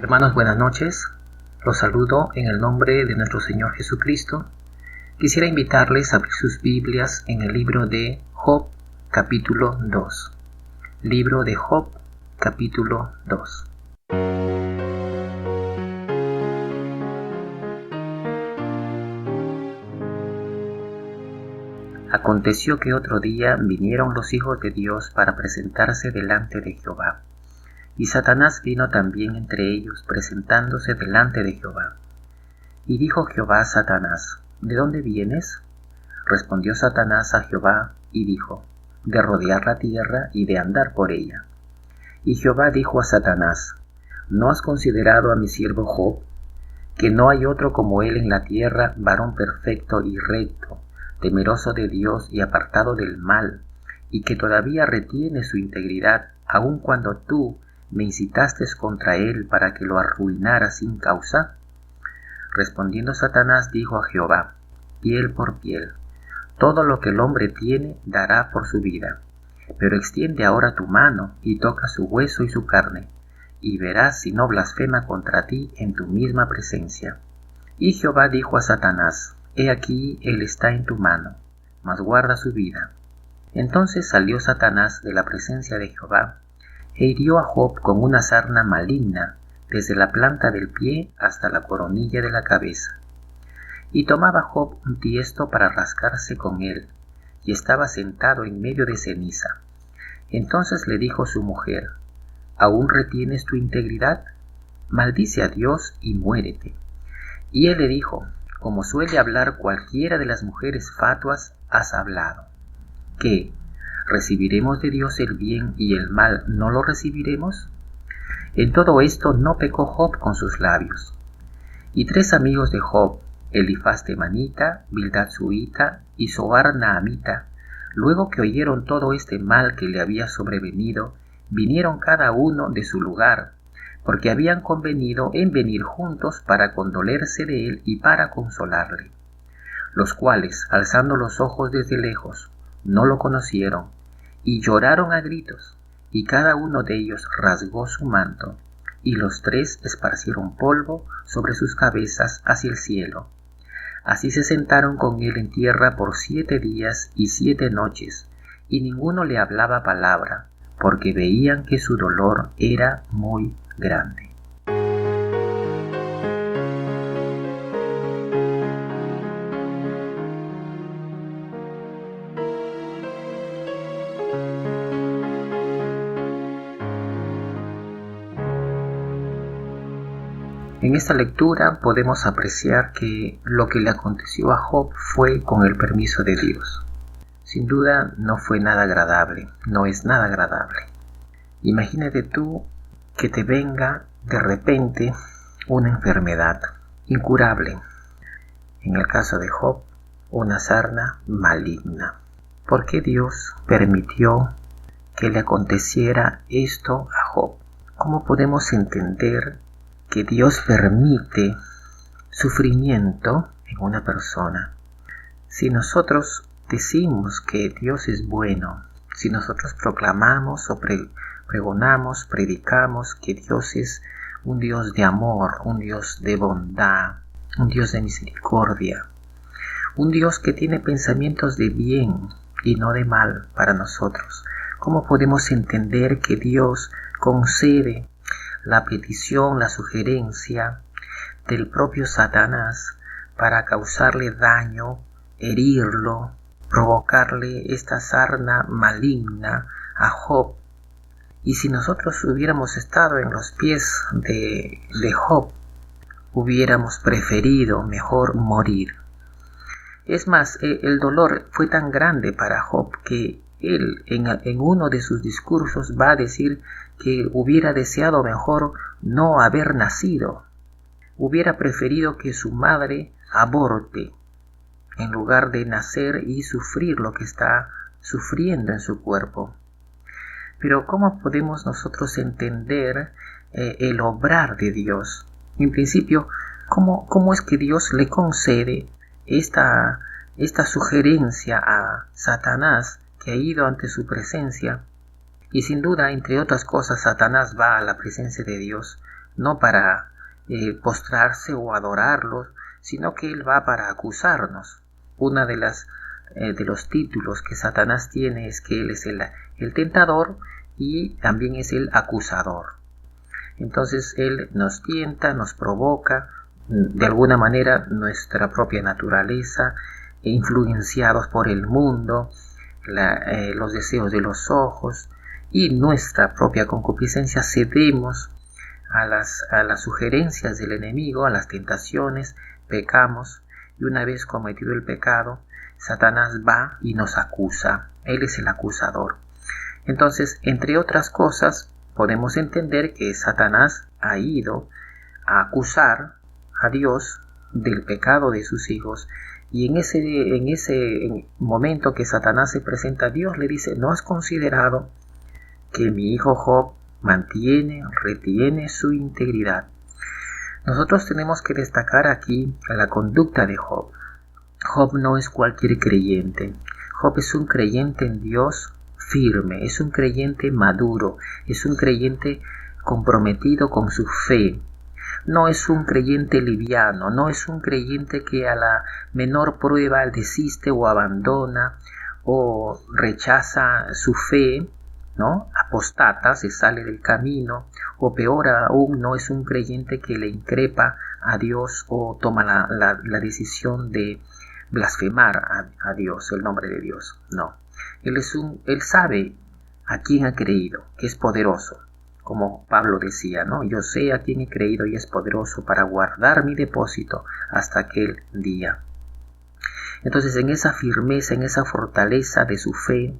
Hermanos, buenas noches. Los saludo en el nombre de nuestro Señor Jesucristo. Quisiera invitarles a abrir sus Biblias en el libro de Job, capítulo 2. Libro de Job, capítulo 2. Aconteció que otro día vinieron los hijos de Dios para presentarse delante de Jehová. Y Satanás vino también entre ellos, presentándose delante de Jehová. Y dijo Jehová a Satanás: ¿De dónde vienes? Respondió Satanás a Jehová y dijo: de rodear la tierra y de andar por ella. Y Jehová dijo a Satanás: ¿No has considerado a mi siervo Job, que no hay otro como él en la tierra, varón perfecto y recto, temeroso de Dios y apartado del mal, y que todavía retiene su integridad, aun cuando tú me incitaste contra él para que lo arruinara sin causa? Respondiendo Satanás dijo a Jehová: piel por piel, todo lo que el hombre tiene dará por su vida. Pero extiende ahora tu mano y toca su hueso y su carne, y verás si no blasfema contra ti en tu misma presencia. Y Jehová dijo a Satanás: he aquí él está en tu mano, mas guarda su vida. Entonces salió Satanás de la presencia de Jehová, e hirió a Job con una sarna maligna, desde la planta del pie hasta la coronilla de la cabeza. Y tomaba Job un tiesto para rascarse con él, y estaba sentado en medio de ceniza. Entonces le dijo su mujer: ¿aún retienes tu integridad? Maldice a Dios y muérete. Y él le dijo: como suele hablar cualquiera de las mujeres fatuas, has hablado. ¿Qué? ¿Recibiremos de Dios el bien y el mal no lo recibiremos? En todo esto no pecó Job con sus labios. Y 3 amigos de Job, Elifaz temanita, Bildad suita y Zoar naamita, luego que oyeron todo este mal que le había sobrevenido, vinieron cada uno de su lugar, porque habían convenido en venir juntos para condolerse de él y para consolarle. Los cuales, alzando los ojos desde lejos, no lo conocieron, y lloraron a gritos, y cada uno de ellos rasgó su manto, y los 3 esparcieron polvo sobre sus cabezas hacia el cielo. Así se sentaron con él en tierra por 7 días y 7 noches, y ninguno le hablaba palabra, porque veían que su dolor era muy grande. En esta lectura podemos apreciar que lo que le aconteció a Job fue con el permiso de Dios. Sin duda no fue nada agradable, no es nada agradable. Imagínate tú que te venga de repente una enfermedad incurable. En el caso de Job, una sarna maligna. ¿Por qué Dios permitió que le aconteciera esto a Job? ¿Cómo podemos entender que Dios permite sufrimiento en una persona? Si nosotros decimos que Dios es bueno, si nosotros proclamamos o pregonamos, predicamos que Dios es un Dios de amor, un Dios de bondad, un Dios de misericordia, un Dios que tiene pensamientos de bien y no de mal para nosotros, ¿cómo podemos entender que Dios concede la petición, la sugerencia del propio Satanás para causarle daño, herirlo, provocarle esta sarna maligna a Job? Y si nosotros hubiéramos estado en los pies de Job, hubiéramos preferido mejor morir. Es más, el dolor fue tan grande para Job que él en uno de sus discursos va a decir que hubiera deseado mejor no haber nacido. Hubiera preferido que su madre aborte en lugar de nacer y sufrir lo que está sufriendo en su cuerpo. Pero ¿cómo podemos nosotros entender el obrar de Dios? En principio, ¿cómo es que Dios le concede esta sugerencia a Satanás, que ha ido ante su presencia? Y sin duda, entre otras cosas, Satanás va a la presencia de Dios no para postrarse o adorarlos, sino que Él va para acusarnos. Una de los títulos que Satanás tiene es que Él es el tentador y también es el acusador. Entonces Él nos tienta, nos provoca, de alguna manera nuestra propia naturaleza, influenciados por el mundo, los deseos de los ojos y nuestra propia concupiscencia, cedemos a las sugerencias del enemigo, a las tentaciones, pecamos, y una vez cometido el pecado, Satanás va y nos acusa. Él es el acusador. Entonces, entre otras cosas, podemos entender que Satanás ha ido a acusar a Dios del pecado de sus hijos, y en ese momento que Satanás se presenta a Dios, le dice: ¿no has considerado que mi hijo Job retiene su integridad? Nosotros tenemos que destacar aquí la conducta de Job. Job no es cualquier creyente. Job es un creyente en Dios firme, es un creyente maduro, es un creyente comprometido con su fe. No es un creyente liviano, no es un creyente que a la menor prueba desiste o abandona o rechaza su fe, ¿no? Apostata, se sale del camino, o peor aún, no es un creyente que le increpa a Dios o toma la decisión de blasfemar a Dios, el nombre de Dios. No, él sabe a quién ha creído, que es poderoso. Como Pablo decía, ¿no? Yo sé a quién he creído y es poderoso para guardar mi depósito hasta aquel día. Entonces, en esa firmeza, en esa fortaleza de su fe,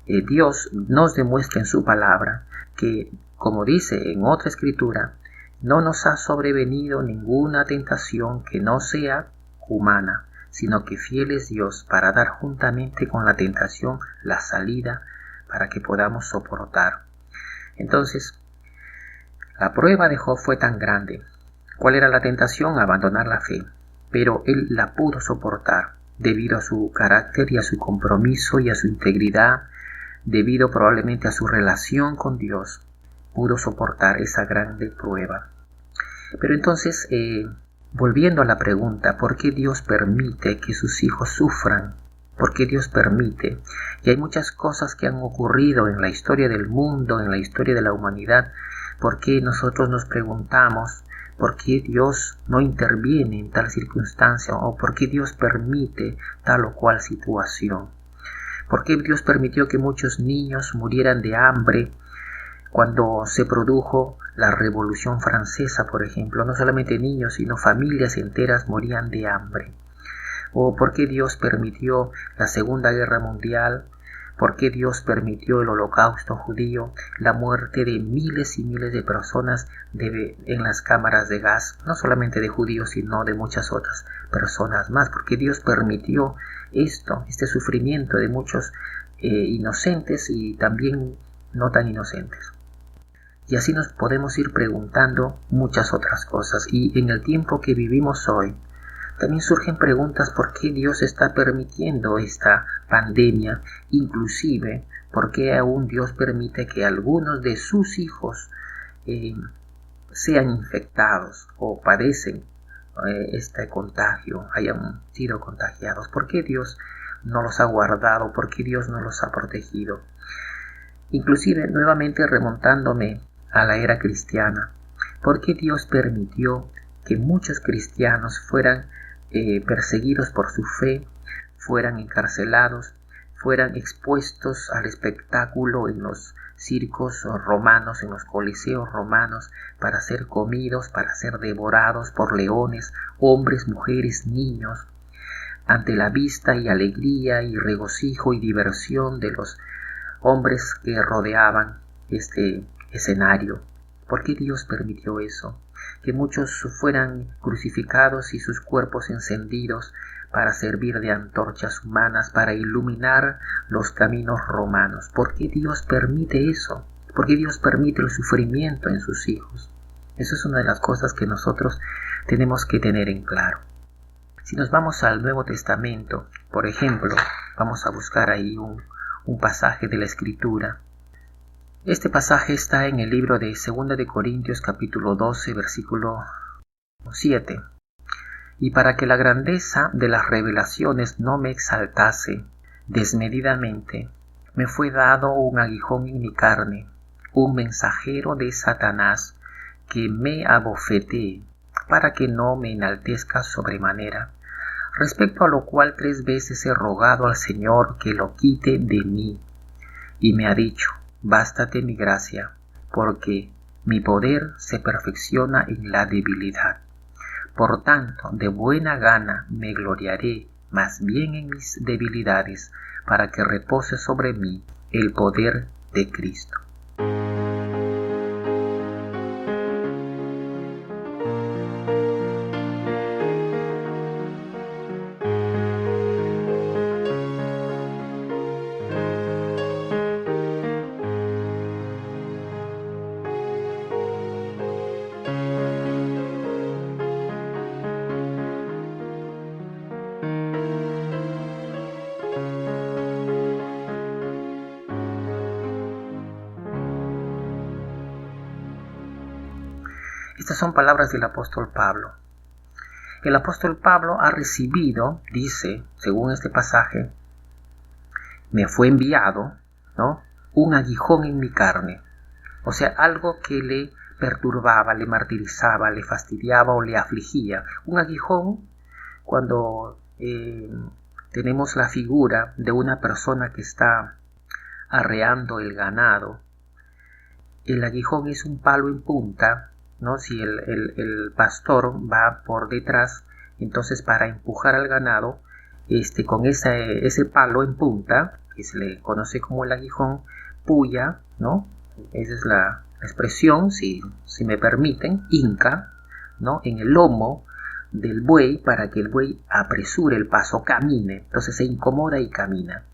Dios nos demuestra en su palabra que, como dice en otra escritura, no nos ha sobrevenido ninguna tentación que no sea humana, sino que fiel es Dios para dar juntamente con la tentación la salida para que podamos soportar. Entonces, la prueba de Job fue tan grande. ¿Cuál era la tentación? Abandonar la fe. Pero él la pudo soportar debido a su carácter y a su compromiso y a su integridad, debido probablemente a su relación con Dios. Pudo soportar esa grande prueba. Pero entonces, volviendo a la pregunta, ¿por qué Dios permite que sus hijos sufran? ¿Por qué Dios permite? Y hay muchas cosas que han ocurrido en la historia del mundo, en la historia de la humanidad. ¿Por qué nosotros nos preguntamos por qué Dios no interviene en tal circunstancia? ¿O por qué Dios permite tal o cual situación? ¿Por qué Dios permitió que muchos niños murieran de hambre cuando se produjo la Revolución Francesa, por ejemplo? No solamente niños, sino familias enteras morían de hambre. ¿O por qué Dios permitió la Segunda Guerra Mundial? ¿Por qué Dios permitió el Holocausto judío, la muerte de miles y miles de personas en las cámaras de gas? No solamente de judíos, sino de muchas otras personas más. ¿Por qué Dios permitió este sufrimiento de muchos inocentes y también no tan inocentes? Y así nos podemos ir preguntando muchas otras cosas. Y en el tiempo que vivimos hoy, también surgen preguntas: ¿por qué Dios está permitiendo esta pandemia? Inclusive, ¿por qué aún Dios permite que algunos de sus hijos sean infectados o padecen este contagio, hayan sido contagiados? ¿Por qué Dios no los ha guardado? ¿Por qué Dios no los ha protegido? Inclusive, nuevamente remontándome a la era cristiana, ¿por qué Dios permitió que muchos cristianos fueran perseguidos por su fe, fueran encarcelados, fueran expuestos al espectáculo en los circos romanos, en los coliseos romanos, para ser comidos, para ser devorados por leones, hombres, mujeres, niños, ante la vista y alegría y regocijo y diversión de los hombres que rodeaban este escenario? ¿Por qué Dios permitió eso? Que muchos fueran crucificados y sus cuerpos encendidos para servir de antorchas humanas, para iluminar los caminos romanos. ¿Por qué Dios permite eso? ¿Por qué Dios permite el sufrimiento en sus hijos? Eso es una de las cosas que nosotros tenemos que tener en claro. Si nos vamos al Nuevo Testamento, por ejemplo, vamos a buscar ahí un pasaje de la Escritura. Este pasaje está en el libro de 2 de Corintios capítulo 12 versículo 7. Y para que la grandeza de las revelaciones no me exaltase desmedidamente, me fue dado un aguijón en mi carne, un mensajero de Satanás que me abofetee, para que no me enaltezca sobremanera, respecto a lo cual 3 veces he rogado al Señor que lo quite de mí. Y me ha dicho: bástate mi gracia, porque mi poder se perfecciona en la debilidad. Por tanto, de buena gana me gloriaré más bien en mis debilidades, para que repose sobre mí el poder de Cristo. Estas son palabras del apóstol Pablo. El apóstol Pablo ha recibido, dice, según este pasaje, me fue enviado, ¿no?, un aguijón en mi carne. O sea, algo que le perturbaba, le martirizaba, le fastidiaba o le afligía. Un aguijón, cuando tenemos la figura de una persona que está arreando el ganado, el aguijón es un palo en punta, ¿no? Si el pastor va por detrás, entonces para empujar al ganado, con ese palo en punta, que se le conoce como el aguijón, puya, ¿no? Esa es la expresión, si me permiten, hinca, ¿no?, en el lomo del buey para que el buey apresure el paso, camine. Entonces se incomoda y camina.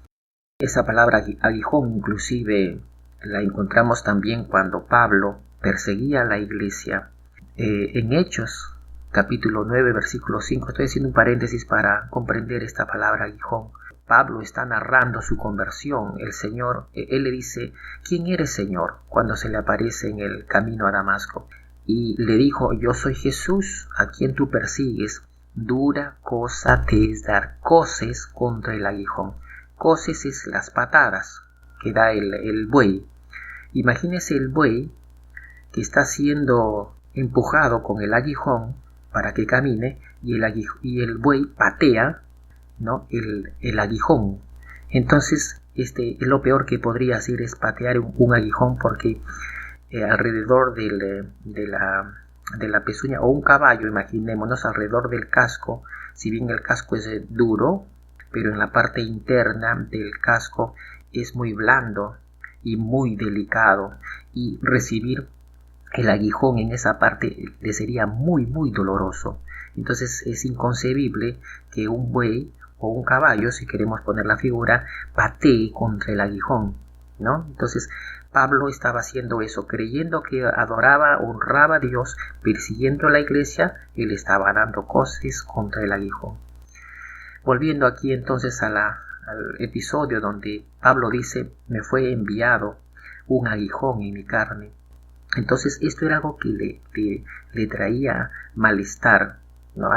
Esa palabra aguijón inclusive la encontramos también cuando Pablo perseguía a la iglesia. En Hechos, capítulo 9, versículo 5, estoy haciendo un paréntesis para comprender esta palabra aguijón. Pablo está narrando su conversión. El Señor, él le dice: ¿quién eres, Señor?, cuando se le aparece en el camino a Damasco. Y le dijo: yo soy Jesús, a quien tú persigues. Dura cosa te es dar coces contra el aguijón. Coces es las patadas que da el buey. Imagínese el buey que está siendo empujado con el aguijón para que camine, y el buey patea, ¿no?, el aguijón. Entonces, lo peor que podría hacer es patear un aguijón, porque alrededor de la pezuña, o un caballo, imaginémonos, alrededor del casco, si bien el casco es duro, pero en la parte interna del casco es muy blando y muy delicado, y recibir el aguijón en esa parte le sería muy muy doloroso. Entonces es inconcebible que un buey o un caballo, si queremos poner la figura, patee contra el aguijón, ¿no? Entonces Pablo estaba haciendo eso, creyendo que adoraba, honraba a Dios, persiguiendo a la iglesia. Él estaba dando coces contra el aguijón. Volviendo aquí entonces al episodio donde Pablo dice: me fue enviado un aguijón en mi carne. Entonces esto era algo que le traía malestar, ¿no?,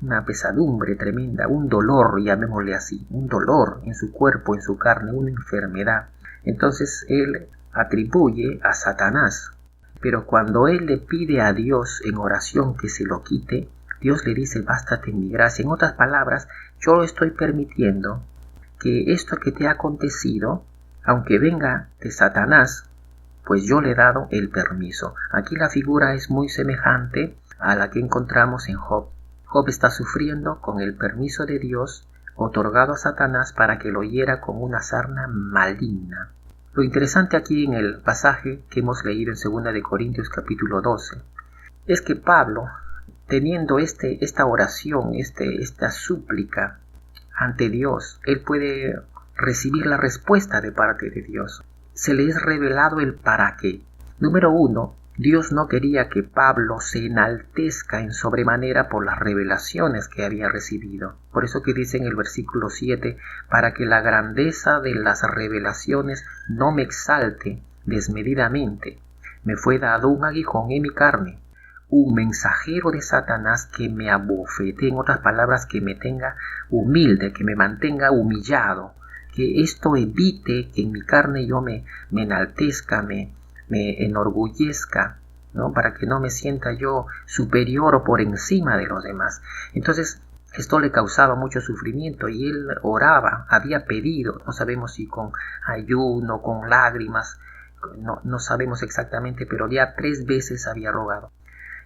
una pesadumbre tremenda, un dolor, llamémosle así, un dolor en su cuerpo, en su carne, una enfermedad. Entonces él atribuye a Satanás, pero cuando él le pide a Dios en oración que se lo quite, Dios le dice: bástate en mi gracia. En otras palabras, yo estoy permitiendo que esto que te ha acontecido, aunque venga de Satanás, pues yo le he dado el permiso. Aquí la figura es muy semejante a la que encontramos en Job. Job está sufriendo con el permiso de Dios otorgado a Satanás para que lo hiera con una sarna maligna. Lo interesante aquí en el pasaje que hemos leído en 2 de Corintios capítulo 12 es que Pablo, teniendo esta oración, esta súplica ante Dios, él puede recibir la respuesta de parte de Dios. Se le es revelado el para qué. Número 1, Dios no quería que Pablo se enaltezca en sobremanera por las revelaciones que había recibido. Por eso que dice en el versículo 7, para que la grandeza de las revelaciones no me exalte desmedidamente, me fue dado un aguijón en mi carne, un mensajero de Satanás que me abofete, en otras palabras, que me tenga humilde, que me mantenga humillado, que esto evite que en mi carne yo me enaltezca, me enorgullezca, ¿no? Para que no me sienta yo superior o por encima de los demás. Entonces, esto le causaba mucho sufrimiento y él oraba, había pedido, no sabemos si con ayuno, con lágrimas, no sabemos exactamente, pero ya 3 veces había rogado.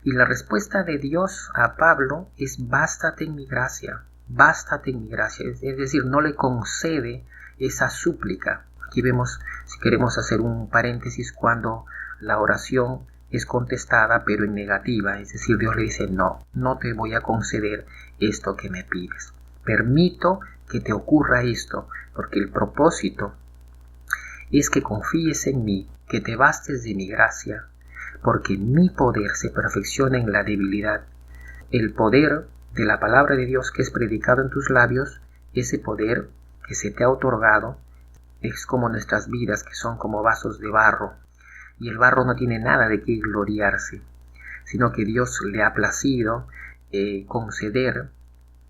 Y la respuesta de Dios a Pablo es: bástate en mi gracia, bástate en mi gracia. Es decir, no le concede esa súplica. Aquí vemos, si queremos hacer un paréntesis, cuando la oración es contestada pero en negativa, es decir, Dios le dice: no te voy a conceder esto que me pides. Permito que te ocurra esto, porque el propósito es que confíes en mí, que te bastes de mi gracia, porque mi poder se perfecciona en la debilidad. El poder de la palabra de Dios que es predicado en tus labios, ese poder que se te ha otorgado, es como nuestras vidas, que son como vasos de barro, y el barro no tiene nada de qué gloriarse, sino que Dios le ha placido conceder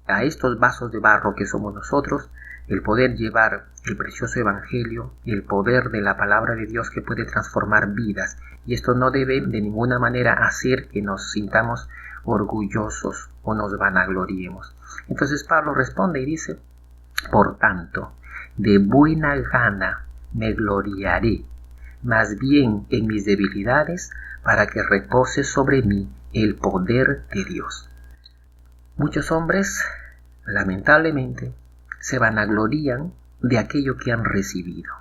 a estos vasos de barro que somos nosotros el poder llevar el precioso evangelio, el poder de la palabra de Dios que puede transformar vidas. Y esto no debe de ninguna manera hacer que nos sintamos orgullosos o nos vanagloriemos. Entonces Pablo responde y dice: por tanto, de buena gana me gloriaré, más bien en mis debilidades, para que repose sobre mí el poder de Dios. Muchos hombres, lamentablemente, se vanaglorían de aquello que han recibido.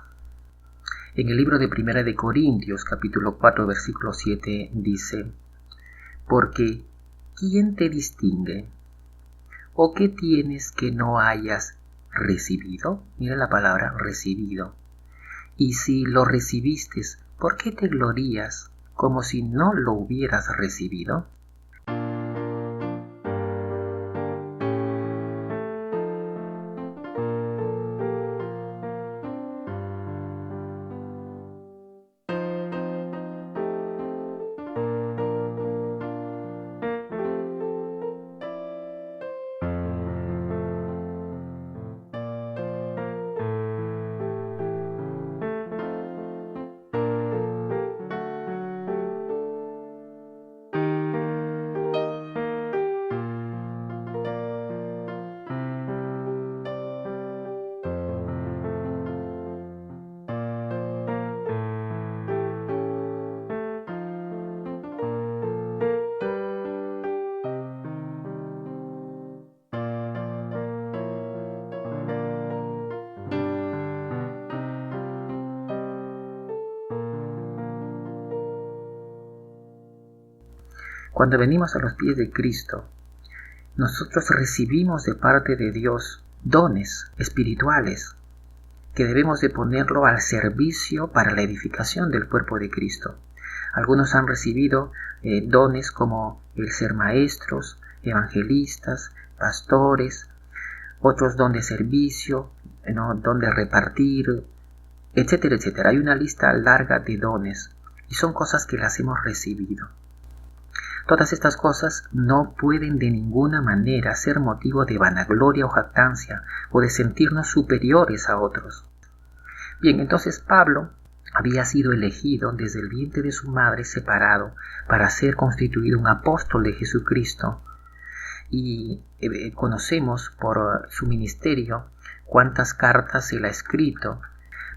En el libro de Primera de Corintios, capítulo 4, versículo 7, dice: porque ¿quién te distingue? ¿O qué tienes que no hayas recibido? Mira la palabra recibido. Y si lo recibiste, ¿por qué te glorías como si no lo hubieras recibido? Cuando venimos a los pies de Cristo, nosotros recibimos de parte de Dios dones espirituales que debemos de ponerlo al servicio para la edificación del cuerpo de Cristo. Algunos han recibido dones como el ser maestros, evangelistas, pastores, otros don de servicio, don de repartir, etcétera, etcétera. Hay una lista larga de dones y son cosas que las hemos recibido. Todas estas cosas no pueden de ninguna manera ser motivo de vanagloria o jactancia o de sentirnos superiores a otros. Bien, entonces Pablo había sido elegido desde el vientre de su madre, separado, para ser constituido un apóstol de Jesucristo. Y conocemos por su ministerio cuántas cartas él ha escrito.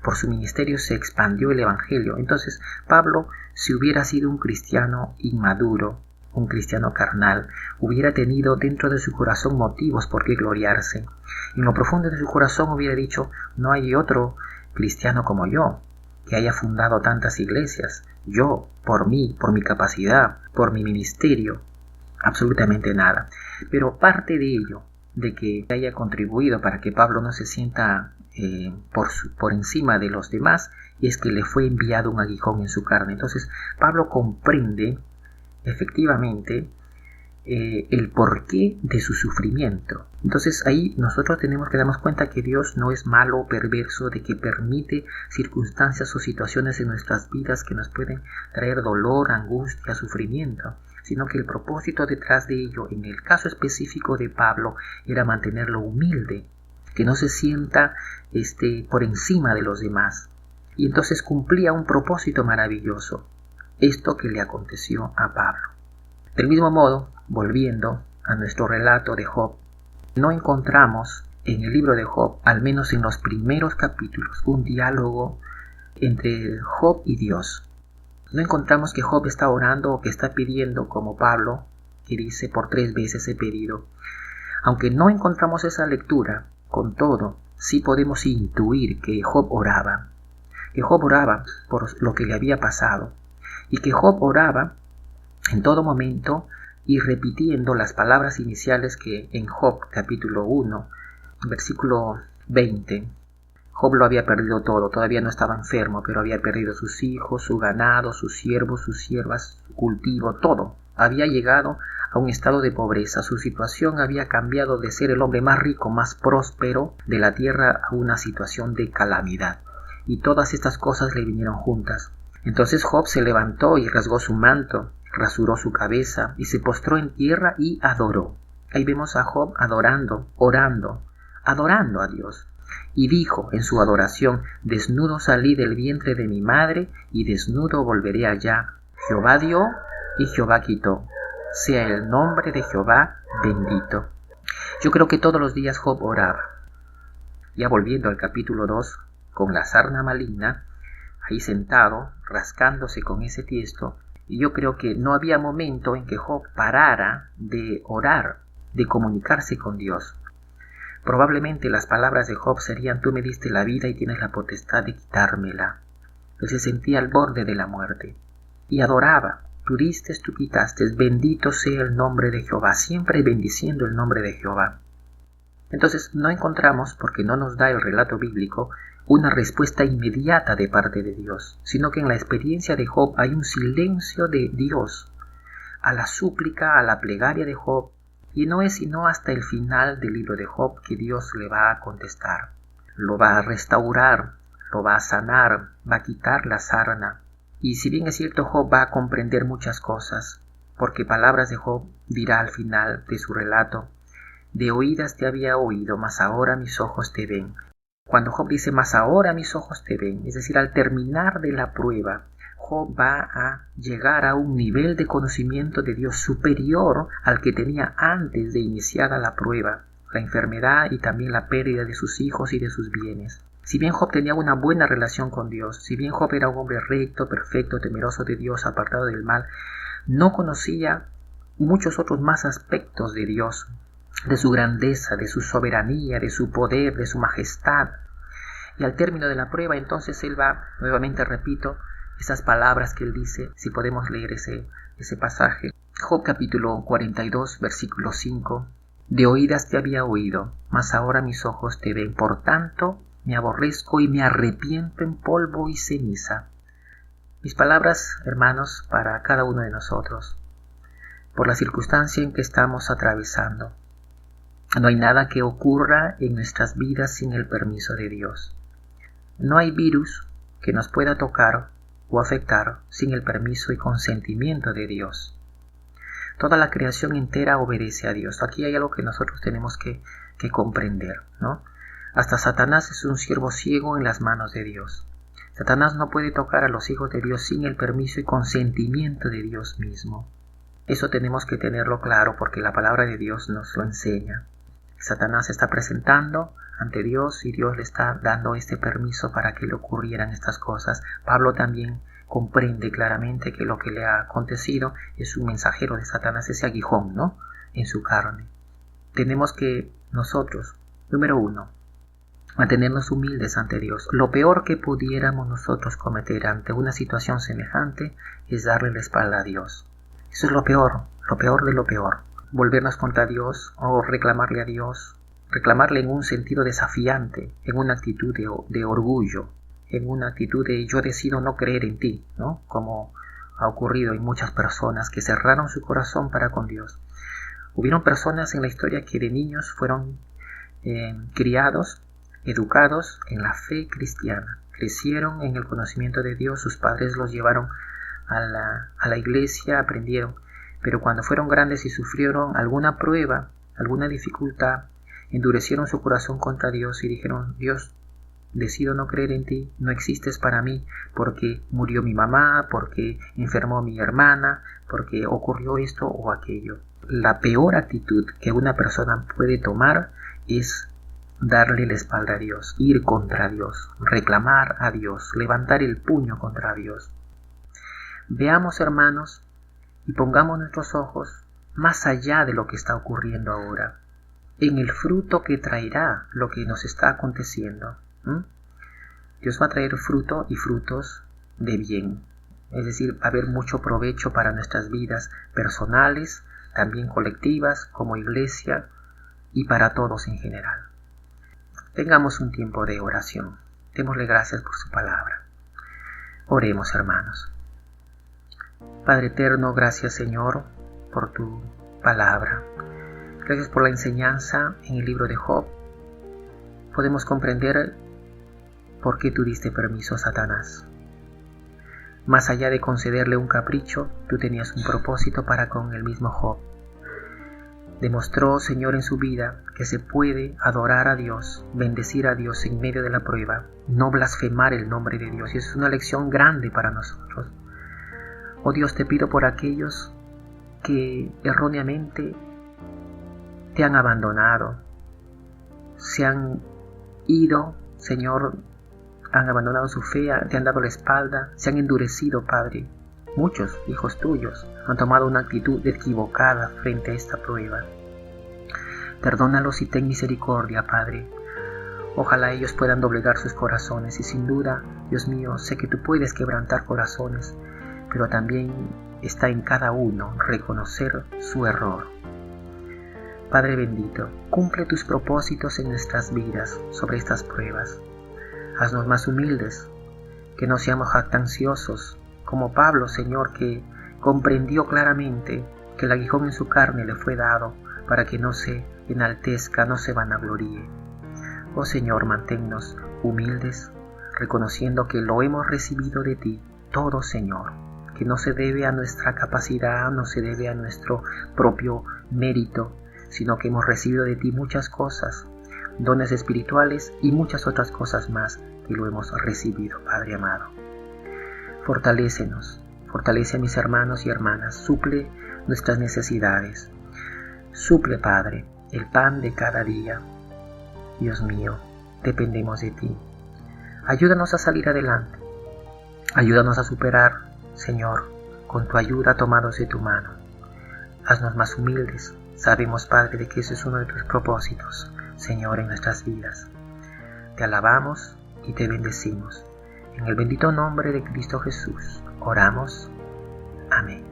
Por su ministerio se expandió el evangelio. Entonces Pablo, si hubiera sido un cristiano inmaduro, un cristiano carnal, hubiera tenido dentro de su corazón motivos por qué gloriarse. En lo profundo de su corazón hubiera dicho: no hay otro cristiano como yo, que haya fundado tantas iglesias. Yo, por mí, por mi capacidad, por mi ministerio, absolutamente nada. Pero parte de ello, de que haya contribuido para que Pablo no se sienta por encima de los demás, es que le fue enviado un aguijón en su carne. Entonces Pablo comprende efectivamente el porqué de su sufrimiento. Entonces ahí nosotros tenemos que darnos cuenta que Dios no es malo o perverso, de que permite circunstancias o situaciones en nuestras vidas que nos pueden traer dolor, angustia, sufrimiento, sino que el propósito detrás de ello, en el caso específico de Pablo, era mantenerlo humilde, que no se sienta por encima de los demás. Y entonces cumplía un propósito maravilloso, esto que le aconteció a Pablo. Del mismo modo, volviendo a nuestro relato de Job, no encontramos en el libro de Job, al menos en los primeros capítulos, un diálogo entre Job y Dios. No encontramos que Job está orando o que está pidiendo como Pablo, que dice por 3 veces he pedido. Aunque no encontramos esa lectura, con todo, sí podemos intuir que Job oraba por lo que le había pasado, y que Job oraba en todo momento y repitiendo las palabras iniciales que en Job capítulo 1, versículo 20, Job lo había perdido todo, todavía no estaba enfermo, pero había perdido sus hijos, su ganado, sus siervos, sus siervas, su cultivo, todo. Había llegado a un estado de pobreza, su situación había cambiado de ser el hombre más rico, más próspero de la tierra a una situación de calamidad. Y todas estas cosas le vinieron juntas. Entonces Job se levantó y rasgó su manto, rasuró su cabeza y se postró en tierra y adoró. Ahí vemos a Job adorando, orando, adorando a Dios. Y dijo en su adoración: desnudo salí del vientre de mi madre y desnudo volveré allá. Jehová dio y Jehová quitó. Sea el nombre de Jehová bendito. Yo creo que todos los días Job oraba. Ya volviendo al capítulo 2, con la sarna maligna, ahí sentado, rascándose con ese tiesto, y yo creo que no había momento en que Job parara de orar, de comunicarse con Dios. Probablemente las palabras de Job serían: tú me diste la vida y tienes la potestad de quitármela. Él se sentía al borde de la muerte y adoraba: tú diste, tú quitaste, bendito sea el nombre de Jehová, siempre bendiciendo el nombre de Jehová. Entonces no encontramos, porque no nos da el relato bíblico, una respuesta inmediata de parte de Dios, sino que en la experiencia de Job hay un silencio de Dios a la súplica, a la plegaria de Job, y no es sino hasta el final del libro de Job que Dios le va a contestar. Lo va a restaurar, lo va a sanar, va a quitar la sarna. Y si bien es cierto, Job va a comprender muchas cosas, porque palabras de Job dirá al final de su relato: de oídas te había oído, mas ahora mis ojos te ven. Cuando Job dice mas ahora mis ojos te ven, es decir, al terminar de la prueba, Job va a llegar a un nivel de conocimiento de Dios superior al que tenía antes de iniciada la prueba, la enfermedad y también la pérdida de sus hijos y de sus bienes. Si bien Job tenía una buena relación con Dios, si bien Job era un hombre recto, perfecto, temeroso de Dios, apartado del mal, no conocía muchos otros más aspectos de Dios, de su grandeza, de su soberanía, de su poder, de su majestad. Y al término de la prueba, entonces él va, nuevamente repito, esas palabras que él dice, si podemos leer ese pasaje. Job capítulo 42, versículo 5. De oídas te había oído, mas ahora mis ojos te ven. Por tanto, me aborrezco y me arrepiento en polvo y ceniza. Mis palabras, hermanos, para cada uno de nosotros, por la circunstancia en que estamos atravesando. No hay nada que ocurra en nuestras vidas sin el permiso de Dios. No hay virus que nos pueda tocar o afectar sin el permiso y consentimiento de Dios. Toda la creación entera obedece a Dios. Aquí hay algo que nosotros tenemos que comprender, ¿no? Hasta Satanás es un siervo ciego en las manos de Dios. Satanás no puede tocar a los hijos de Dios sin el permiso y consentimiento de Dios mismo. Eso tenemos que tenerlo claro, porque la palabra de Dios nos lo enseña. Satanás se está presentando ante Dios y Dios le está dando este permiso para que le ocurrieran estas cosas. Pablo también comprende claramente que lo que le ha acontecido es un mensajero de Satanás, ese aguijón, ¿no?, en su carne. Tenemos que nosotros, número 1, mantenernos humildes ante Dios. Lo peor que pudiéramos nosotros cometer ante una situación semejante es darle la espalda a Dios. Eso es lo peor de lo peor. Volvernos contra Dios o reclamarle a Dios, reclamarle en un sentido desafiante, en una actitud de orgullo, en una actitud de yo decido no creer en ti, ¿no?, como ha ocurrido en muchas personas que cerraron su corazón para con Dios. Hubieron personas en la historia que de niños fueron criados, educados en la fe cristiana. Crecieron en el conocimiento de Dios, sus padres los llevaron a la iglesia, aprendieron. Pero cuando fueron grandes y sufrieron alguna prueba, alguna dificultad, endurecieron su corazón contra Dios y dijeron: Dios, decido no creer en ti, no existes para mí, porque murió mi mamá, porque enfermó mi hermana, porque ocurrió esto o aquello. La peor actitud que una persona puede tomar es darle la espalda a Dios, ir contra Dios, reclamar a Dios, levantar el puño contra Dios. Veamos, hermanos, y pongamos nuestros ojos más allá de lo que está ocurriendo ahora, en el fruto que traerá lo que nos está aconteciendo. Dios va a traer fruto y frutos de bien, es decir, va a haber mucho provecho para nuestras vidas personales, también colectivas como iglesia y para todos en general. Tengamos un tiempo de oración. Démosle gracias por su palabra. Oremos, hermanos. Padre eterno, gracias, Señor, por tu palabra. Gracias por la enseñanza en el libro de Job. Podemos comprender por qué tú diste permiso a Satanás. Más allá de concederle un capricho, tú tenías un propósito para con el mismo Job. Demostró, Señor, en su vida que se puede adorar a Dios, bendecir a Dios en medio de la prueba, no blasfemar el nombre de Dios. Y eso es una lección grande para nosotros. Oh Dios, te pido por aquellos que erróneamente te han abandonado, se han ido, Señor, han abandonado su fe, te han dado la espalda, se han endurecido, Padre. Muchos hijos tuyos han tomado una actitud equivocada frente a esta prueba. Perdónalos y ten misericordia, Padre. Ojalá ellos puedan doblegar sus corazones y sin duda, Dios mío, sé que tú puedes quebrantar corazones, pero también está en cada uno reconocer su error. Padre bendito, cumple tus propósitos en nuestras vidas sobre estas pruebas. Haznos más humildes, que no seamos jactanciosos, como Pablo, Señor, que comprendió claramente que el aguijón en su carne le fue dado para que no se enaltezca, no se vanagloríe. Oh Señor, manténnos humildes, reconociendo que lo hemos recibido de ti, todo, Señor, que no se debe a nuestra capacidad, no se debe a nuestro propio mérito, sino que hemos recibido de ti muchas cosas, dones espirituales y muchas otras cosas más que lo hemos recibido, Padre amado. Fortalécenos, fortalece a mis hermanos y hermanas, suple nuestras necesidades, suple, Padre, el pan de cada día. Dios mío, dependemos de ti. Ayúdanos a salir adelante, ayúdanos a superar, Señor, con tu ayuda tomados de tu mano. Haznos más humildes. Sabemos, Padre, de que ese es uno de tus propósitos, Señor, en nuestras vidas. Te alabamos y te bendecimos. En el bendito nombre de Cristo Jesús, oramos. Amén.